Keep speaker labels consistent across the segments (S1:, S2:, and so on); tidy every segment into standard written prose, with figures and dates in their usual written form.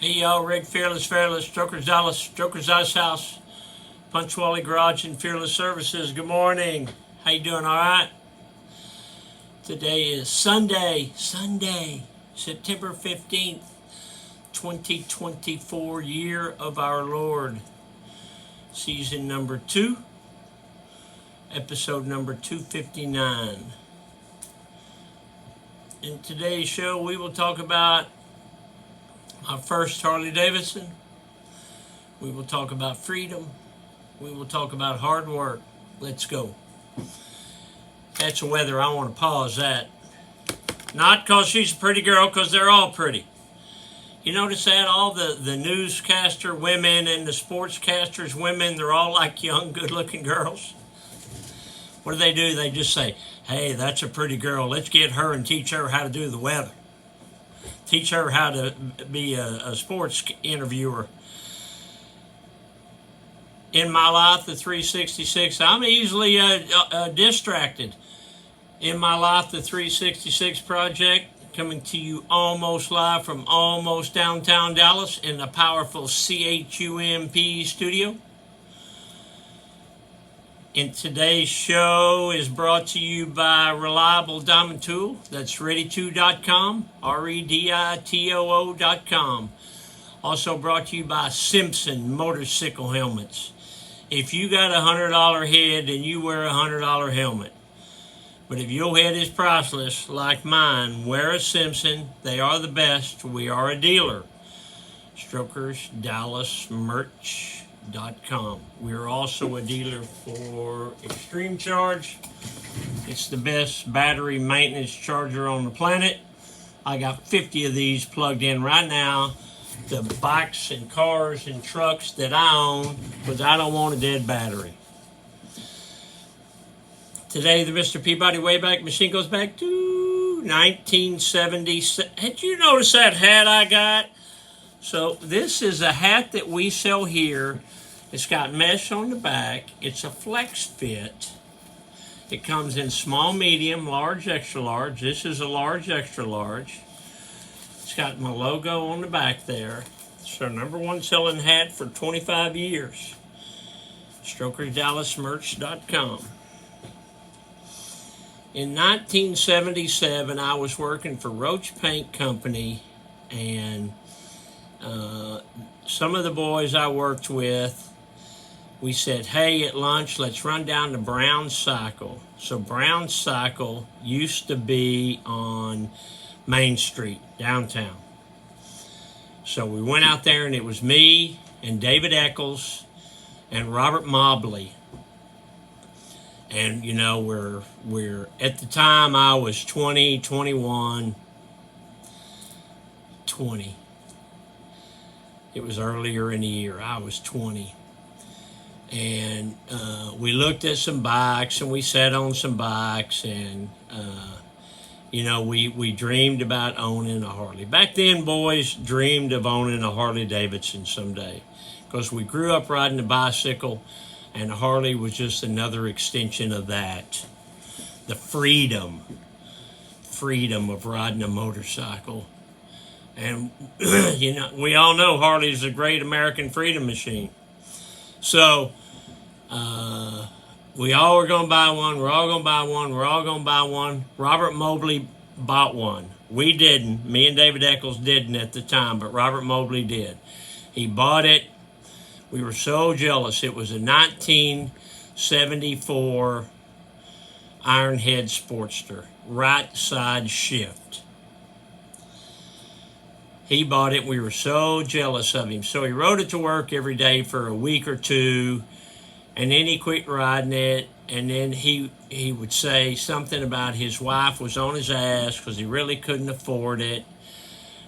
S1: Hey y'all, Rick Fearless, Strokers Dallas, Strokers Ice House, Punctuality Garage, and Fearless Services. Good morning. How you doing? All right. Today is Sunday, September 15th, 2024, year of our Lord, season number 2, episode number 259. In today's show, we will talk about my first Harley Davidson. We will talk about freedom. We will talk about hard work. Let's go. That's the weather. I want to pause that. Not because she's a pretty girl, because they're all pretty. You notice that? All the newscaster women and the sportscasters women, they're all like young, good-looking girls. What do? They just say, hey, that's a pretty girl. Let's get her and teach her how to do the weather. Teach her how to be a sports interviewer. In my life, the 366, I'm easily distracted. In my life, the 366 project, coming to you almost live from almost downtown Dallas in the powerful CHUMP studio. And today's show is brought to you by Reliable Diamond Tool. That's ready2.com, REDITOO.com. Also brought to you by Simpson Motorcycle Helmets. If you got a $100 head, then you wear a $100 helmet. But if your head is priceless, like mine, wear a Simpson. They are the best. We are a dealer. Strokers Dallas Merch. We're also a dealer for Extreme Charge. It's the best battery maintenance charger on the planet. I got 50 of these plugged in right now. The bikes and cars and trucks that I own, because I don't want a dead battery. Today, the Mr. Peabody Wayback Machine goes back to 1977. Had you noticed that hat I got? So this is a hat that we sell here. It's got mesh on the back. It's a flex fit. It comes in small, medium, large, extra large. This is a large, extra large. It's got my logo on the back there. It's our #1 selling hat for 25 years. StrokersDallasMerch.com. In 1977, I was working for Roach Paint Company, and some of the boys I worked with, we said, hey, at lunch, let's run down to Brown Cycle. So Brown Cycle used to be on Main Street, downtown. So we went out there, and it was me and David Eccles and Robert Mobley. And, you know, we're at the time I was 20, 21, 20. It was earlier in the year. I was 20. And we looked at some bikes, and we sat on some bikes, and, you know, we dreamed about owning a Harley. Back then, boys dreamed of owning a Harley Davidson someday, because we grew up riding a bicycle, and a Harley was just another extension of that. The freedom of riding a motorcycle. And, you know, we all know Harley's a great American freedom machine. So, we all were going to buy one. We're all going to buy one. Robert Mobley bought one. We didn't. Me and David Eccles didn't at the time, but Robert Mobley did. He bought it. We were so jealous. It was a 1974 Ironhead Sportster, right side shift. He bought it. We were so jealous of him. So he rode it to work every day for a week or two, and then he quit riding it. And then he would say something about his wife was on his ass because he really couldn't afford it.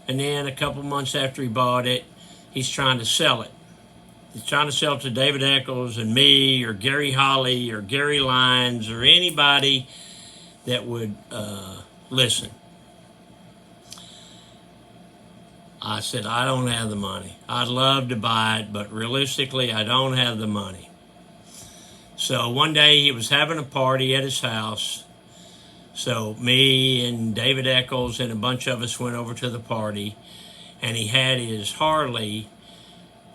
S1: And then a couple months after he bought it, he's trying to sell it. He's trying to sell it to David Eccles and me, or Gary Holly, or Gary Lyons, or anybody that would listen. I said, I don't have the money. I'd love to buy it, but realistically, I don't have the money. So one day he was having a party at his house. So me and David Eccles and a bunch of us went over to the party. and he had his Harley.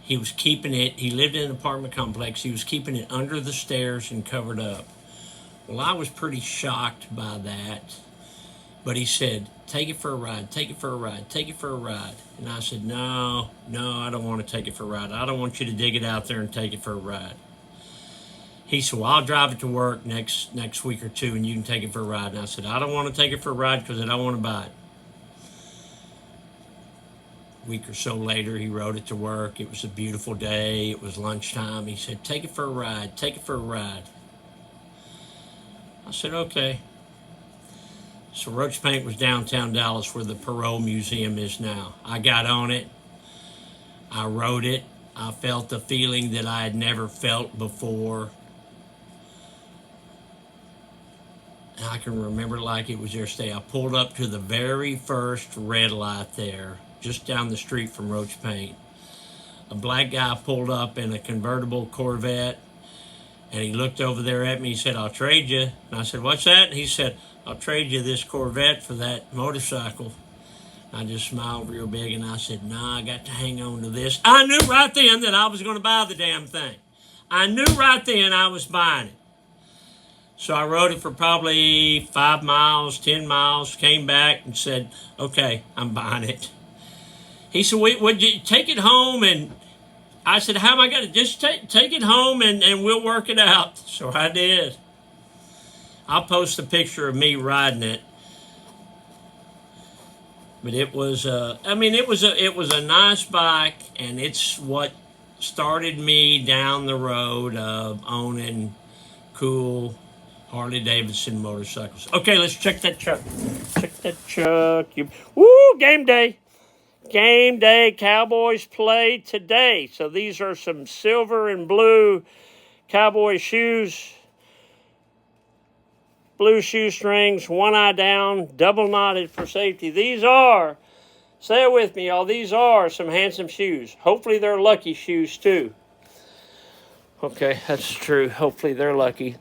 S1: He was keeping it, he lived in an apartment complex, he was keeping it under the stairs and covered up. Well, I was pretty shocked by that. But he said, take it for a ride, take it for a ride, take it for a ride. And I said, no, I don't want to take it for a ride. I don't want you to dig it out there and take it for a ride. He said, well, I'll drive it to work next week or two and you can take it for a ride. And I said, I don't want to take it for a ride because I don't want to buy it. A week or so later, he rode it to work. It was a beautiful day. It was lunchtime. He said, take it for a ride, take it for a ride. I said, okay. So Roach Paint was downtown Dallas where the Perot Museum is now. I got on it. I rode it. I felt a feeling that I had never felt before. And I can remember like it was yesterday. I pulled up to the very first red light there, just down the street from Roach Paint. A black guy pulled up in a convertible Corvette, and he looked over there at me. He said, I'll trade you. And I said, what's that? And he said, I'll trade you this Corvette for that motorcycle. I just smiled real big, and I said, nah, I got to hang on to this. I knew right then that I was going to buy the damn thing. I knew right then I was buying it. So I rode it for probably 5 miles, 10 miles, came back and said, okay, I'm buying it. He said, would you take it home? And I said, how am I going to just take it home and we'll work it out. So I did. I'll post a picture of me riding it. But it was, it was a nice bike, and it's what started me down the road of owning cool Harley-Davidson motorcycles. Okay, let's check that truck. Check that truck. Woo, game day. Game day. Cowboys play today. So these are some silver and blue Cowboy shoes. Blue shoestrings, one eye down, double knotted for safety. These are, say it with me, y'all, these are some handsome shoes. Hopefully they're lucky shoes too. Okay, that's true. Hopefully they're lucky.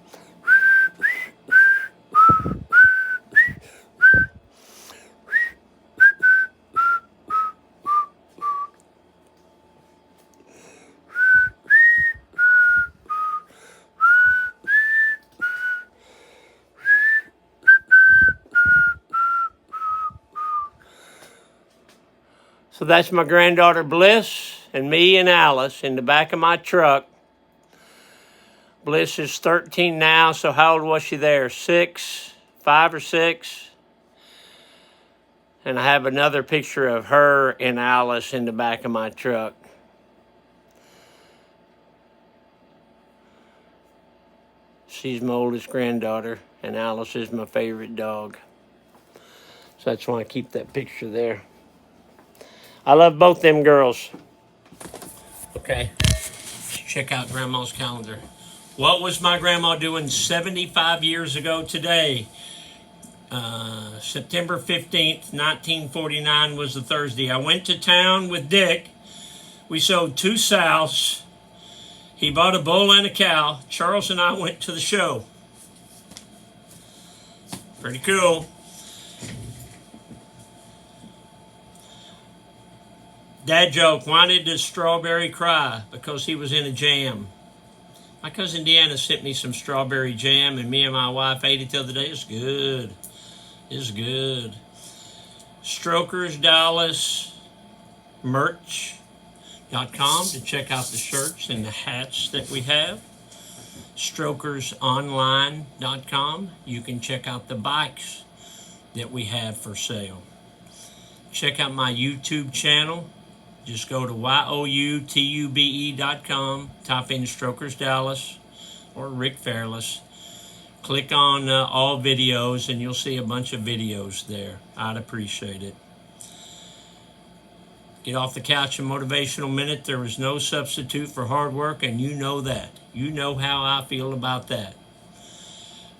S1: So that's my granddaughter Bliss and me and Alice in the back of my truck. Bliss is 13 now, so how old was she there? 5 or 6? And I have another picture of her and Alice in the back of my truck. She's my oldest granddaughter, and Alice is my favorite dog. So that's why I keep that picture there. I love both them girls. Okay, let's check out Grandma's calendar. What was my grandma doing 75 years ago today? September 15th, 1949 was the Thursday. I went to town with Dick. We sold 2 sows. He bought a bull and a cow. Charles and I went to the show. Pretty cool. Dad joke, why did the strawberry cry? Because he was in a jam. My cousin Deanna sent me some strawberry jam, and me and my wife ate it the other day. It's good. It's good. Strokers Dallas merch.com to check out the shirts and the hats that we have. Strokersonline.com. You can check out the bikes that we have for sale. Check out my YouTube channel. Just go to youtube.com, type in Strokers Dallas or Rick Fairless. Click on all videos, and you'll see a bunch of videos there. I'd appreciate it. Get off the couch and motivational minute. There is no substitute for hard work, and you know that. You know how I feel about that.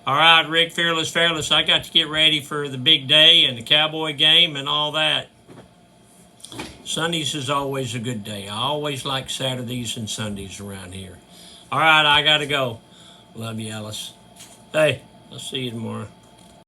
S1: All right, Rick Fearless. I got to get ready for the big day and the Cowboy game and all that. Sundays is always a good day. I always like Saturdays and Sundays around here. All right, I got to go. Love you, Alice. Hey, I'll see you tomorrow.